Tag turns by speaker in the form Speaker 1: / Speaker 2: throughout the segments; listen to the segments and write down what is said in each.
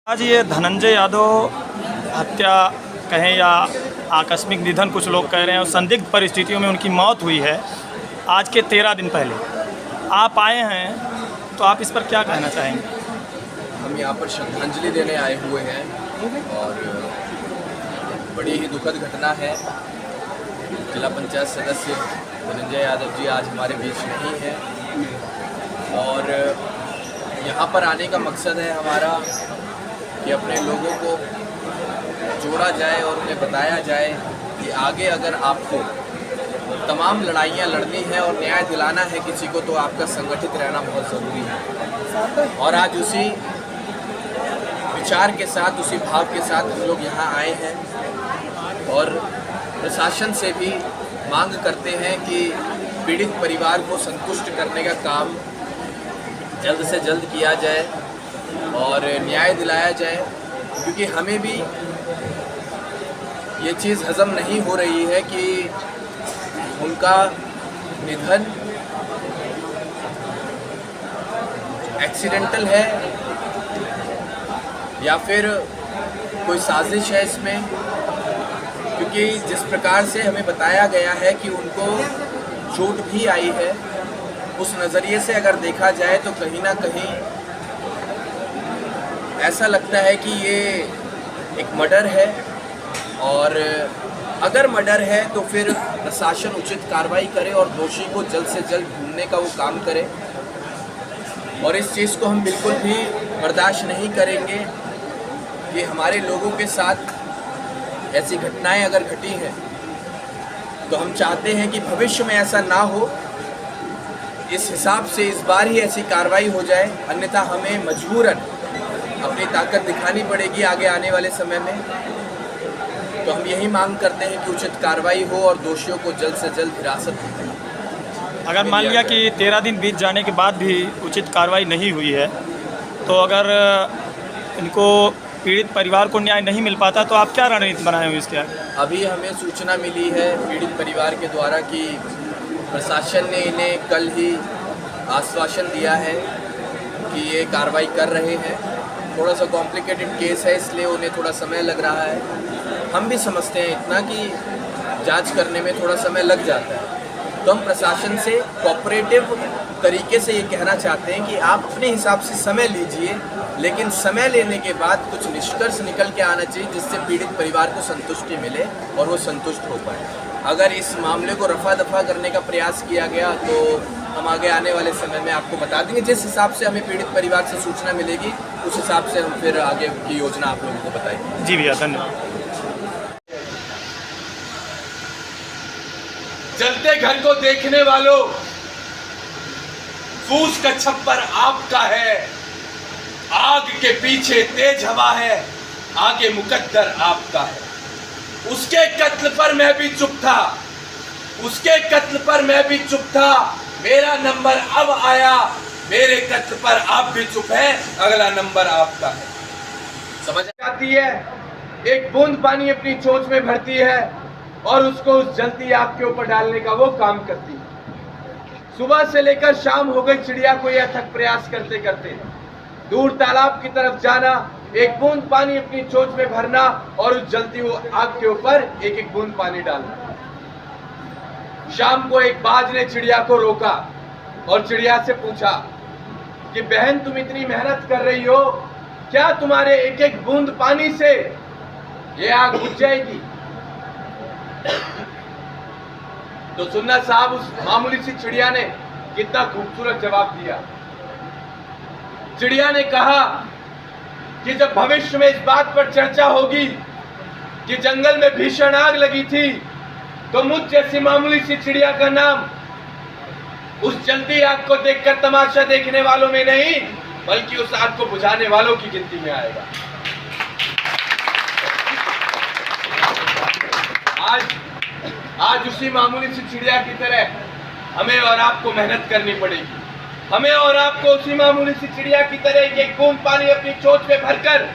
Speaker 1: आज ये धनंजय यादव हत्या कहें या आकस्मिक निधन कुछ लोग कह रहे हैं और संदिग्ध परिस्थितियों में उनकी मौत हुई है आज के 13 दिन पहले। आप आए हैं तो आप इस पर क्या कहना चाहेंगे?
Speaker 2: हम यहाँ पर श्रद्धांजलि देने आए हुए हैं और बड़ी ही दुखद घटना है। जिला पंचायत सदस्य धनंजय यादव जी आज हमारे बीच नहीं हैं और यहाँ पर आने का मकसद है हमारा कि अपने लोगों को जोड़ा जाए और उन्हें बताया जाए कि आगे अगर आपको तमाम लड़ाइयाँ लड़नी है और न्याय दिलाना है किसी को तो आपका संगठित रहना बहुत ज़रूरी है। और आज उसी विचार के साथ, उसी भाव के साथ हम लोग यहाँ आए हैं और प्रशासन से भी मांग करते हैं कि पीड़ित परिवार को संतुष्ट करने का काम जल्द से जल्द किया जाए और न्याय दिलाया जाए, क्योंकि हमें भी ये चीज़ हज़म नहीं हो रही है कि उनका निधन एक्सीडेंटल है या फिर कोई साजिश है इसमें, क्योंकि जिस प्रकार से हमें बताया गया है कि उनको चोट भी आई है, उस नज़रिए से अगर देखा जाए तो कहीं ना कहीं ऐसा लगता है कि ये एक मर्डर है। और अगर मर्डर है तो फिर प्रशासन उचित कार्रवाई करे और दोषी को जल्द से जल्द ढूंढने का वो काम करे। और इस चीज़ को हम बिल्कुल भी बर्दाश्त नहीं करेंगे कि हमारे लोगों के साथ ऐसी घटनाएं अगर घटी हैं तो हम चाहते हैं कि भविष्य में ऐसा ना हो। इस हिसाब से इस बार ही ऐसी कार्रवाई हो जाए, अन्यथा हमें मजबूरन अपनी ताकत दिखानी पड़ेगी आगे आने वाले समय में। तो हम यही मांग करते हैं कि उचित कार्रवाई हो और दोषियों को जल्द से जल्द हिरासत में।
Speaker 1: अगर मान लिया कि 13 दिन बीत जाने के बाद भी उचित कार्रवाई नहीं हुई है तो अगर इनको पीड़ित परिवार को न्याय नहीं मिल पाता तो आप क्या रणनीति बनाए हुए इसके आगे?
Speaker 2: अभी हमें सूचना मिली है पीड़ित परिवार के द्वारा कि प्रशासन ने इन्हें कल ही आश्वासन दिया है कि ये कार्रवाई कर रहे हैं। थोड़ा सा कॉम्प्लिकेटेड केस है इसलिए उन्हें थोड़ा समय लग रहा है। हम भी समझते हैं इतना कि जांच करने में थोड़ा समय लग जाता है, तो हम प्रशासन से कोऑपरेटिव तरीके से ये कहना चाहते हैं कि आप अपने हिसाब से समय लीजिए, लेकिन समय लेने के बाद कुछ निष्कर्ष निकल के आना चाहिए जिससे पीड़ित परिवार को संतुष्टि मिले और वो संतुष्ट हो पाए। अगर इस मामले को रफा दफा करने का प्रयास किया गया तो हम आगे आने वाले समय में आपको बता देंगे। जिस हिसाब से हमें पीड़ित परिवार से सूचना मिलेगी उस हिसाब से हम फिर आगे की योजना आप लोगों को बताएंगे।
Speaker 1: जी भैया, धन्यवाद।
Speaker 3: जलते घर को देखने वालों, फूस का छप्पर आपका है, आग के पीछे तेज हवा है, आगे मुकद्दर आपका है। उसके कत्ल पर मैं भी चुप था, उसके कत्ल पर मैं भी चुप था, मेरा नंबर अब आया, मेरे कत्ल पर आप भी चुप हैं, अगला नंबर आपका है। समझ आती है? एक बूंद पानी अपनी चोंच में भरती है और उसको उस जलती आग के ऊपर डालने का वो काम करती है। सुबह से लेकर शाम हो गई चिड़िया को यह अथक प्रयास करते करते, दूर तालाब की तरफ जाना, एक बूंद पानी अपनी चोंच में भरना और उस जलती हुई आग के ऊपर एक एक बूंद पानी डालना। शाम को एक बाज ने चिड़िया को रोका और चिड़िया से पूछा कि बहन, तुम इतनी मेहनत कर रही हो, क्या तुम्हारे एक एक बूंद पानी से ये आग बुझ जाएगी? तो सुन्ना साहब, उस मामूली सी चिड़िया ने कितना खूबसूरत जवाब दिया। चिड़िया ने कहा कि जब भविष्य में इस बात पर चर्चा होगी कि जंगल में भीषण आग लगी थी तो मुझ जैसी मामूली सी चिड़िया का नाम उस जलती आग को देखकर तमाशा देखने वालों में नहीं, बल्कि उस आग को बुझाने वालों की गिनती में आएगा। आज उसी मामूली सी चिड़िया की तरह हमें और आपको मेहनत करनी पड़ेगी। हमें और आपको उसी मामूली सी चिड़िया की तरह एक बूंद पानी अपनी चोंच में भरकर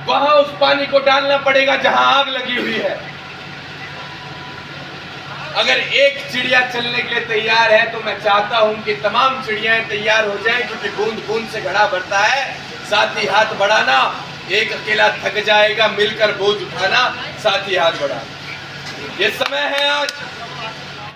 Speaker 3: वहां उस पानी को डालना पड़ेगा जहां आग लगी हुई है। अगर एक चिड़िया चलने के लिए तैयार है तो मैं चाहता हूं कि तमाम चिड़ियाएं तैयार हो जाएं, क्योंकि बूंद बूंद से घड़ा भरता है। साथी हाथ बढ़ाना, एक अकेला थक जाएगा, मिलकर बोझ उठाना, साथी हाथ बढ़ाना। ये समय है आज